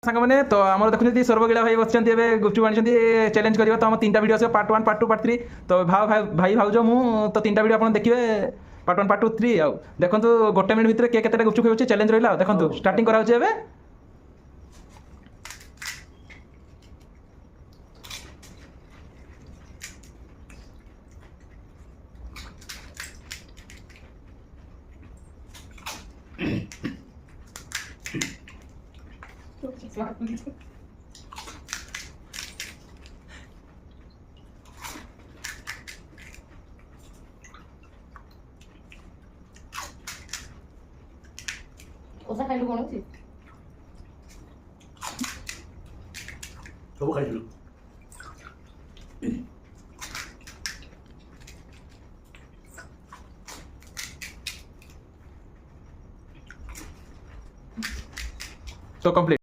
ସାଙ୍ଗମାନେ ତ ଆମର ଦେଖୁଛନ୍ତି ସର୍ବଗିଳା ଭାଇ ବସିଛନ୍ତି ଏବେ ଗୁପଚୁପ ଆଣିଛନ୍ତି ଚ୍ୟାଲେଞ୍ଜ କରିବା ତ ଆମ ତିନିଟା ଭିଡ଼ିଓ ଆସିବ ପାର୍ଟ 1 ପାର୍ଟ 2 ପାର୍ଟ 3 ତ ଭାଇ ଭାଉଜ ମୁଁ ତ ତିନିଟା ଭିଡ଼ିଓ ଆପଣ ଦେଖିବେ ପାର୍ଟ 1 ପାର୍ଟ 2 3 ଆଉ ଦେଖନ୍ତୁ ଗୋଟେ ମିନିଟ୍ ଭିତରେ କିଏ କେତେଟା ଗୁପଚୁପ ହେଉଛି ଚ୍ୟାଲେଞ୍ଜ ରହିଲା ଆଉ ଦେଖନ୍ତୁ ଷ୍ଟାର୍ଟିଂ କରାହେଉଛି ଏବେ ଓଷା ଖାଇଲୁ କଣ ଅଛି? ସବୁ ଖାଇଥିଲୁ। ତ କମ୍ପ୍ଲିଟ୍